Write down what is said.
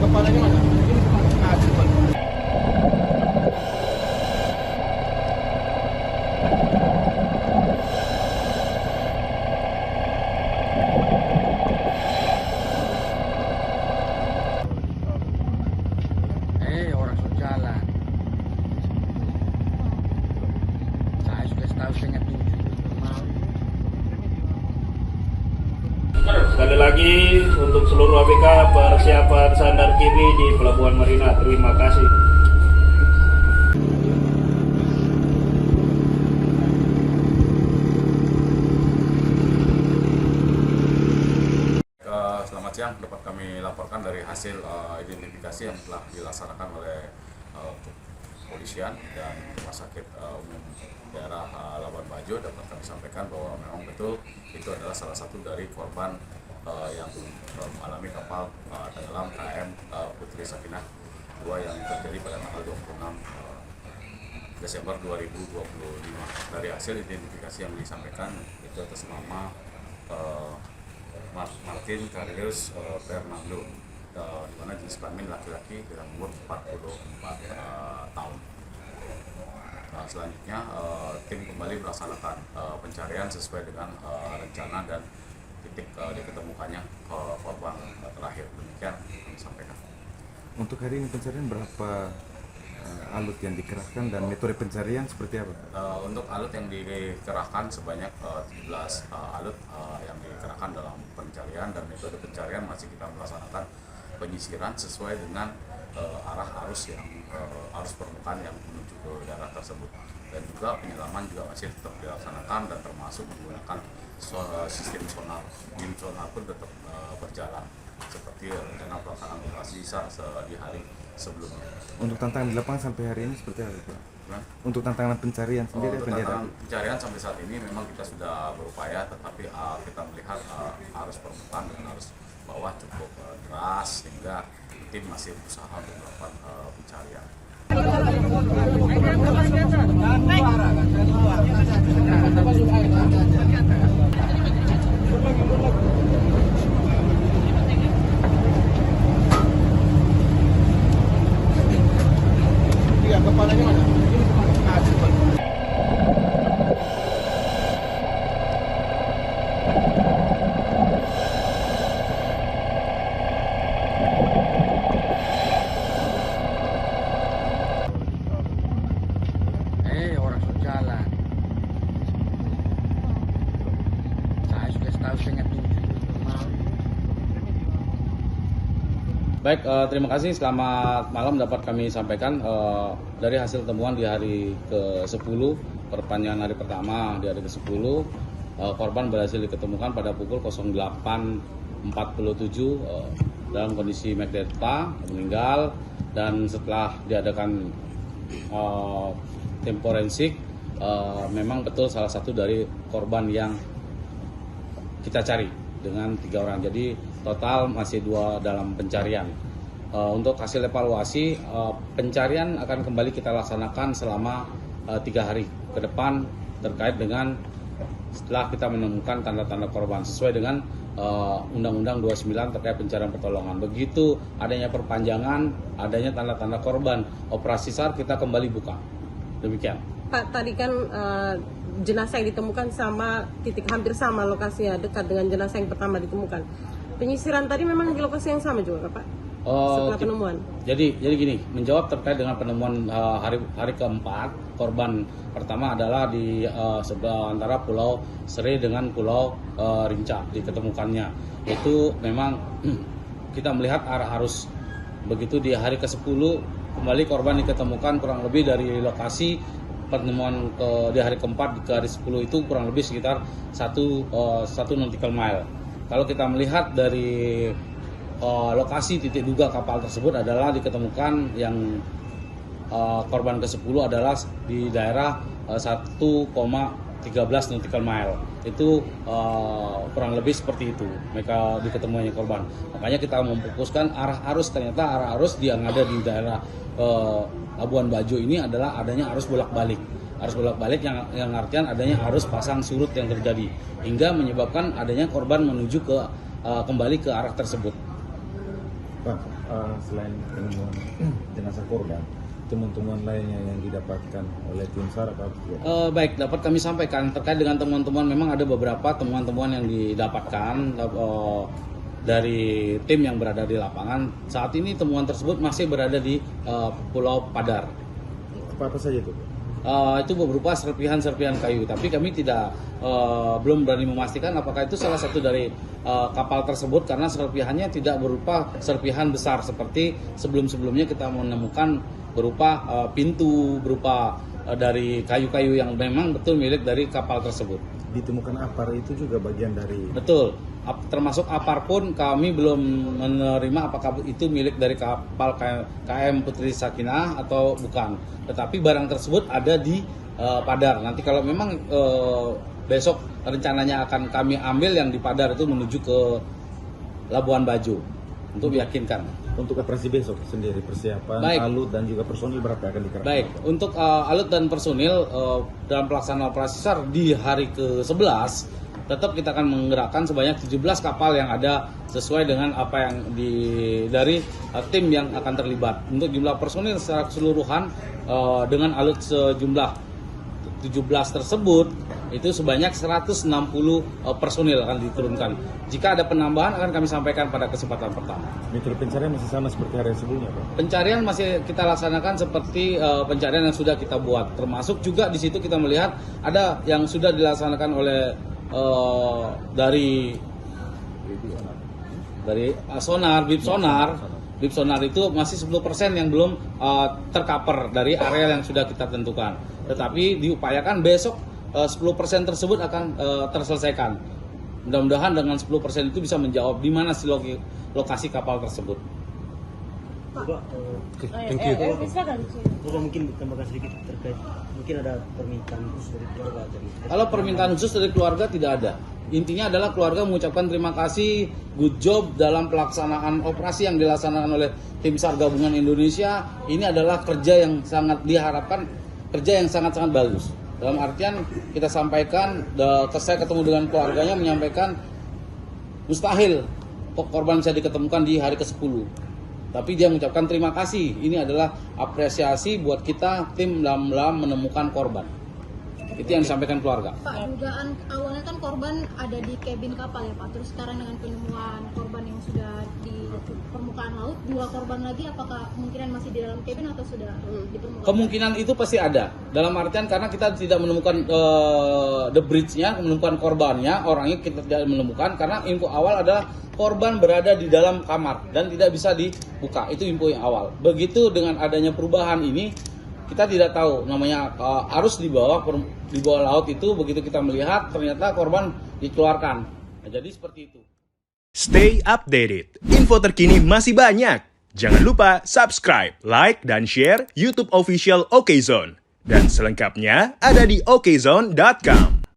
kepalanya mana? Ah, cepat. Orang sudah jalan. Saya sudah tahu setengah 7. Mau. Sekali lagi untuk seluruh ABK persiapan sandar kiri di Pelabuhan Marina. Terima kasih. Selamat siang, dapat kami laporkan dari hasil identifikasi yang telah dilaksanakan oleh kepolisian dan Rumah Sakit Umum Daerah Labuan Bajo. Dapat kami sampaikan bahwa memang betul itu adalah salah satu dari korban yang mengalami kapal tenggelam KM Putri Sakinah 2 yang terjadi pada tanggal 26 Desember 2025. Dari hasil identifikasi yang disampaikan itu atas nama Martin Carlius Fernando, di mana jenis kelamin laki-laki dengan umur 44 tahun. Selanjutnya tim kembali melaksanakan pencarian sesuai dengan rencana dan titik diketemukannya korban terakhir. Demikian kami sampaikan. Untuk hari ini pencarian berapa alut yang dikerahkan dan metode pencarian seperti apa? Untuk alut yang dikerahkan sebanyak 17 alut yang dikerahkan dalam pencarian, dan metode pencarian masih kita melaksanakan penyisiran sesuai dengan arah arus permukaan yang menuju ke daerah tersebut, dan juga penyelaman juga masih tetap dilaksanakan dan termasuk menggunakan sistem sonar. Tim sonar pun tetap berjalan seperti rencana pelaksanaan operasi SAR di hari sebelumnya. Untuk tantangan di lapangan sampai hari ini seperti apa, Pak? Untuk tantangan pencarian sendiri Untuk tantangan pencarian sampai saat ini memang kita sudah berupaya, tetapi kita melihat arus permukaan dengan arus bawah cukup deras, sehingga tim masih berusaha untuk melakukan pencarian. Kepalanya mana? Ah, cepat. Orang sudah jalan. Saya sudah tahu setengah 7. Mau. Baik, terima kasih. Selamat malam. Dapat kami sampaikan dari hasil temuan di hari ke-10, perpanjangan hari pertama di hari ke-10, korban berhasil diketemukan pada pukul 08.47 dalam kondisi McDelta, meninggal, dan setelah diadakan tim forensik, memang betul salah satu dari korban yang kita cari dengan 3 orang. Jadi total masih 2 dalam pencarian. Untuk hasil evaluasi, pencarian akan kembali kita laksanakan selama 3 hari ke depan terkait dengan setelah kita menemukan tanda-tanda korban sesuai dengan Undang-Undang 29 terkait pencarian pertolongan. Begitu adanya perpanjangan, adanya tanda-tanda korban, operasi SAR kita kembali buka. Demikian. Pak, tadi kan jenazah yang ditemukan sama titik hampir sama lokasinya, dekat dengan jenazah yang pertama ditemukan. Penyisiran tadi memang di lokasi yang sama juga, Pak? Setelah penemuan. Jadi gini, menjawab terkait dengan penemuan hari keempat, korban pertama adalah di sebelah antara Pulau Seri dengan Pulau Rinca diketemukannya. Itu memang kita melihat arah arus. Begitu di hari ke-10 kembali korban diketemukan kurang lebih dari lokasi pertemuan di hari keempat ke hari 10 itu kurang lebih sekitar 1 nautical mile. Kalau kita melihat dari lokasi titik duga kapal tersebut adalah diketemukan yang korban ke-10 adalah di daerah 1,13 nautical mile. Itu kurang lebih seperti itu mereka diketemukannya korban. Makanya kita memfokuskan arah arus, ternyata arah arus yang ada di daerah Labuan Bajo ini adalah adanya arus bolak-balik. Arus bolak-balik yang artian adanya arus pasang surut yang terjadi hingga menyebabkan adanya korban menuju kembali ke arah tersebut. Pak, selain penemuan jenazah korban, temuan-temuan lainnya yang didapatkan oleh tim SAR apa? Baik, dapat kami sampaikan terkait dengan temuan-temuan. Memang ada beberapa temuan-temuan yang didapatkan dari tim yang berada di lapangan. Saat ini temuan tersebut masih berada di Pulau Padar. Apa saja itu? Itu berupa serpihan-serpihan kayu, tapi kami belum berani memastikan apakah itu salah satu dari kapal tersebut, karena serpihannya tidak berupa serpihan besar seperti sebelum-sebelumnya kita menemukan berupa pintu, berupa dari kayu-kayu yang memang betul milik dari kapal tersebut. Ditemukan apar itu juga bagian dari... Betul, termasuk apar pun kami belum menerima apakah itu milik dari kapal KM Putri Sakinah atau bukan. Tetapi barang tersebut ada di Padar. Nanti kalau memang besok rencananya akan kami ambil yang di Padar itu menuju ke Labuan Bajo untuk meyakinkan. Untuk operasi besok sendiri persiapan, Baik. alut dan juga personil berapa yang akan dikerahkan? Baik, untuk alut dan personil dalam pelaksanaan operasi SAR di hari ke-11 tetap kita akan menggerakkan sebanyak 17 kapal yang ada sesuai dengan apa yang dari tim yang akan terlibat. Untuk jumlah personil secara keseluruhan dengan alut sejumlah 17 tersebut itu sebanyak 160 personil akan diturunkan. Jika ada penambahan akan kami sampaikan pada kesempatan pertama. Metode pencarian masih sama seperti hari sebelumnya, Pak? Pencarian masih kita laksanakan seperti pencarian yang sudah kita buat. Termasuk juga di situ kita melihat ada yang sudah dilaksanakan oleh dari sonar, bib sonar itu masih 10% yang belum tercover dari area yang sudah kita tentukan. Tetapi diupayakan besok 10% tersebut akan terselesaikan. Mudah-mudahan dengan 10% itu bisa menjawab di mana sih lokasi kapal tersebut. Thank you. Bapak mungkin tambahkan sedikit terkait mungkin ada permintaan khusus dari keluarga dari... Kalau permintaan khusus dari keluarga tidak ada. Intinya adalah keluarga mengucapkan terima kasih, good job dalam pelaksanaan operasi yang dilaksanakan oleh tim SAR Gabungan Indonesia. Ini adalah kerja yang sangat diharapkan, kerja yang sangat-sangat bagus. Dalam artian kita sampaikan, saya ketemu dengan keluarganya menyampaikan mustahil korban bisa diketemukan di hari ke-10. Tapi dia mengucapkan terima kasih. Ini adalah apresiasi buat kita tim dalam menemukan korban. Itu yang disampaikan keluarga. Pak, dugaan awalnya kan korban ada di kabin kapal ya Pak. Terus sekarang dengan penemuan korban yang sudah di permukaan laut, 2 korban lagi, apakah kemungkinan masih di dalam kabin atau sudah di permukaan? Kemungkinan itu pasti ada. Dalam artian karena kita tidak menemukan the bridge-nya, menemukan korbannya, orangnya kita tidak menemukan karena info awal adalah korban berada di dalam kamar dan tidak bisa dibuka. Itu info yang awal. Begitu dengan adanya perubahan ini, kita tidak tahu namanya arus di bawah laut itu, begitu kita melihat ternyata korban dikeluarkan. Nah, jadi seperti itu. Stay updated. Info terkini masih banyak. Jangan lupa subscribe, like, dan share YouTube official OKZone. Dan selengkapnya ada di okezone.com.